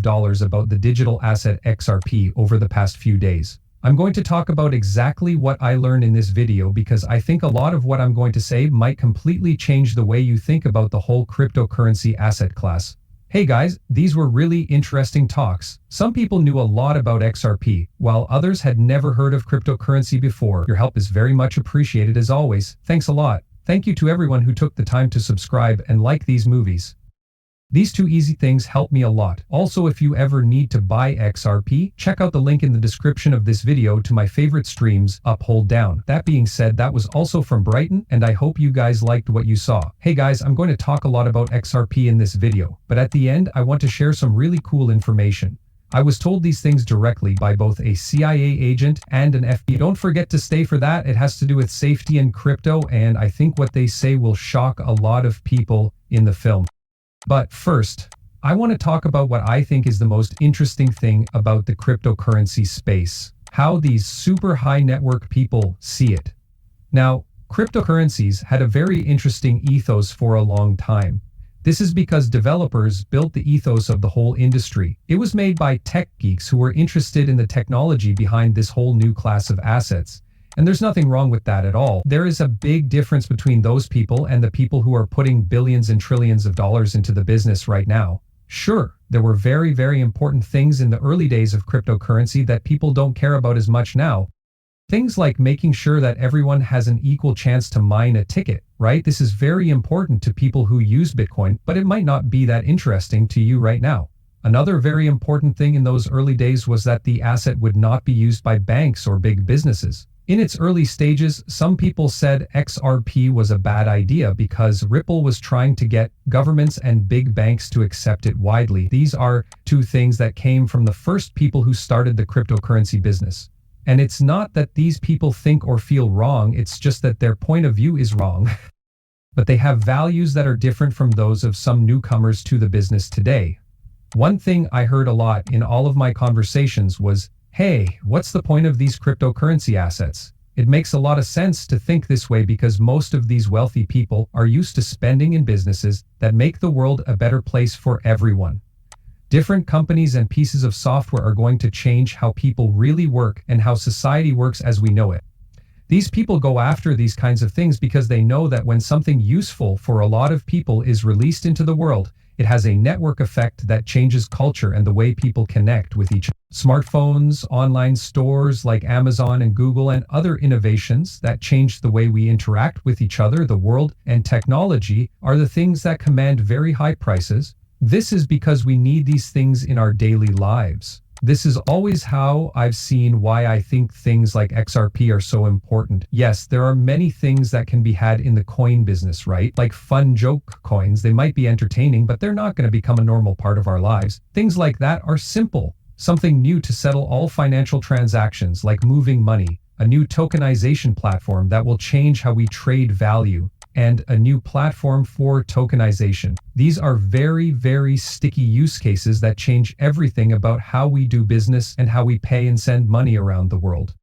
dollars about the digital asset XRP over the past few days. I'm going to talk about exactly what I learned in this video because I think a lot of what I'm going to say might completely change the way you think about the whole cryptocurrency asset class. Hey guys, these were really interesting talks. Some people knew a lot about XRP, while others had never heard of cryptocurrency before. Your help is very much appreciated as always. Thanks a lot. Thank you to everyone who took the time to subscribe and like these movies. These two easy things help me a lot. Also, if you ever need to buy XRP, check out the link in the description of this video to my favorite streams, Up, Hold, Down. That being said, that was also from Brighton, and I hope you guys liked what you saw. Hey guys, I'm going to talk a lot about XRP in this video, but at the end, I want to share some really cool information. I was told these things directly by both a CIA agent and an FBI. Don't forget to stay for that. It has to do with safety and crypto, and I think what they say will shock a lot of people in the film. But first, I want to talk about what I think is the most interesting thing about the cryptocurrency space, how these super high network people see it. Now, cryptocurrencies had a very interesting ethos for a long time. This is because developers built the ethos of the whole industry. It was made by tech geeks who were interested in the technology behind this whole new class of assets. And there's nothing wrong with that at all. There is a big difference between those people and the people who are putting billions and trillions of dollars into the business right now. Sure, there were very, very important things in the early days of cryptocurrency that people don't care about as much now. Things like making sure that everyone has an equal chance to mine a ticket, right? This is very important to people who use Bitcoin, but it might not be that interesting to you right now. Another very important thing in those early days was that the asset would not be used by banks or big businesses. In its early stages, some people said XRP was a bad idea because Ripple was trying to get governments and big banks to accept it widely. These are two things that came from the first people who started the cryptocurrency business. And it's not that these people think or feel wrong, it's just that their point of view is wrong. But they have values that are different from those of some newcomers to the business today. One thing I heard a lot in all of my conversations was, hey, what's the point of these cryptocurrency assets? It makes a lot of sense to think this way because most of these wealthy people are used to spending in businesses that make the world a better place for everyone. Different companies and pieces of software are going to change how people really work and how society works as we know it. These people go after these kinds of things because they know that when something useful for a lot of people is released into the world, it has a network effect that changes culture and the way people connect with each other. Smartphones, online stores like Amazon and Google, and other innovations that change the way we interact with each other, the world, and technology are the things that command very high prices. This is because we need these things in our daily lives. This is always how I've seen why I think things like XRP are so important. Yes, there are many things that can be had in the coin business, right? Like fun joke coins. They might be entertaining, but they're not going to become a normal part of our lives. Things like that are simple. Something new to settle all financial transactions, like moving money, a new tokenization platform that will change how we trade value, and a new platform for tokenization. These are very, very sticky use cases that change everything about how we do business and how we pay and send money around the world.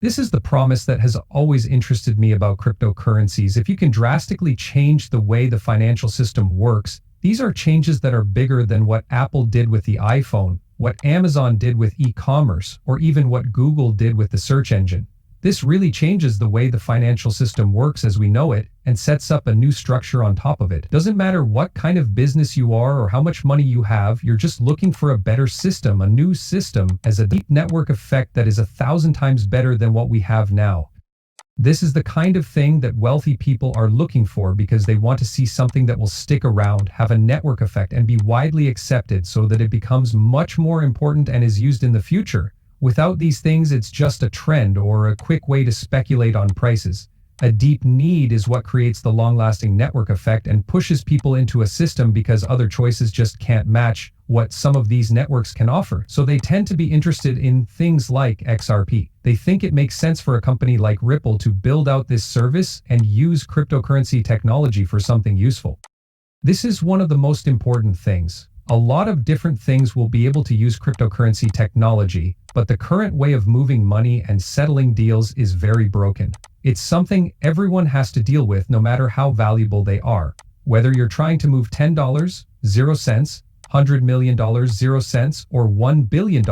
This is the promise that has always interested me about cryptocurrencies. If you can drastically change the way the financial system works, these are changes that are bigger than what Apple did with the iPhone, what Amazon did with e-commerce, or even what Google did with the search engine. This really changes the way the financial system works as we know it and sets up a new structure on top of it. Doesn't matter what kind of business you are or how much money you have, you're just looking for a better system. A new system has a deep network effect that is 1,000 times better than what we have now. This is the kind of thing that wealthy people are looking for because they want to see something that will stick around, have a network effect, and be widely accepted so that it becomes much more important and is used in the future. Without these things, it's just a trend or a quick way to speculate on prices. A deep need is what creates the long-lasting network effect and pushes people into a system because other choices just can't match what some of these networks can offer. So they tend to be interested in things like XRP. They think it makes sense for a company like Ripple to build out this service and use cryptocurrency technology for something useful. This is one of the most important things. A lot of different things will be able to use cryptocurrency technology, but the current way of moving money and settling deals is very broken. It's something everyone has to deal with no matter how valuable they are. Whether you're trying to move $10, 0 cents, $100 million, 0 cents, or $1 billion,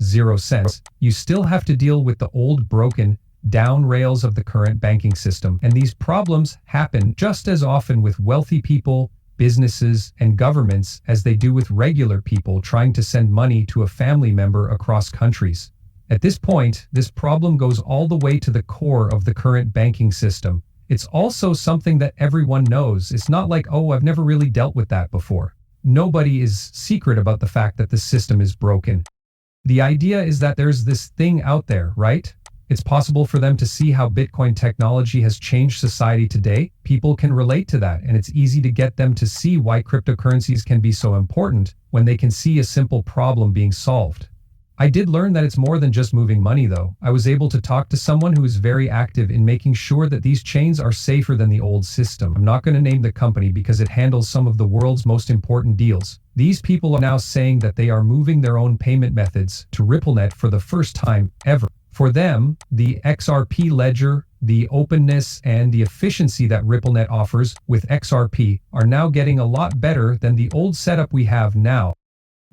0 cents, you still have to deal with the old broken down rails of the current banking system. And these problems happen just as often with wealthy people, businesses, and governments as they do with regular people trying to send money to a family member across countries. At this point, this problem goes all the way to the core of the current banking system. It's also something that everyone knows. It's not like, oh, I've never really dealt with that before. Nobody is secret about the fact that the system is broken. The idea is that there's this thing out there, right? It's possible for them to see how Bitcoin technology has changed society today. People can relate to that, and it's easy to get them to see why cryptocurrencies can be so important when they can see a simple problem being solved. I did learn that it's more than just moving money though. I was able to talk to someone who is very active in making sure that these chains are safer than the old system. I'm not going to name the company because it handles some of the world's most important deals. These people are now saying that they are moving their own payment methods to RippleNet for the first time ever. For them, the XRP ledger, the openness, and the efficiency that RippleNet offers with XRP are now getting a lot better than the old setup we have now.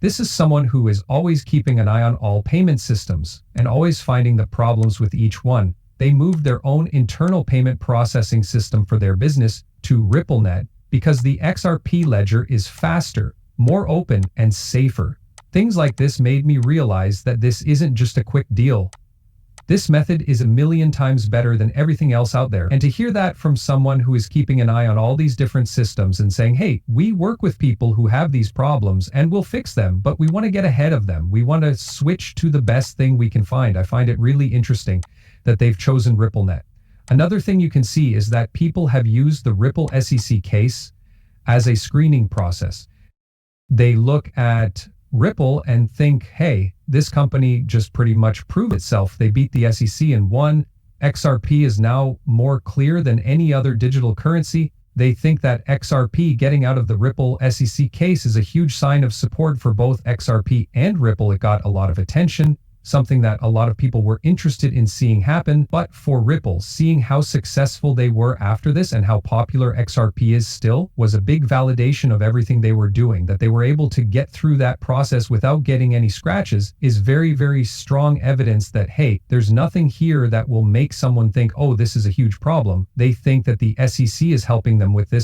This is someone who is always keeping an eye on all payment systems and always finding the problems with each one. They moved their own internal payment processing system for their business to RippleNet because the XRP ledger is faster, more open, and safer. Things like this made me realize that this isn't just a quick deal. This method is a million times better than everything else out there. And to hear that from someone who is keeping an eye on all these different systems and saying, hey, we work with people who have these problems and we'll fix them, but we want to get ahead of them. We want to switch to the best thing we can find. I find it really interesting that they've chosen RippleNet. Another thing you can see is that people have used the Ripple SEC case as a screening process. They look at Ripple and think, hey, this company just pretty much proved itself. They beat the SEC and won. XRP is now more clear than any other digital currency. They think that XRP getting out of the Ripple SEC case is a huge sign of support for both XRP and Ripple. It got a lot of attention, something that a lot of people were interested in seeing happen. But for Ripple, seeing how successful they were after this and how popular XRP is still was a big validation of everything they were doing. That they were able to get through that process without getting any scratches is very, very strong evidence that, hey, there's nothing here that will make someone think, oh, this is a huge problem. They think that the SEC is helping them with this.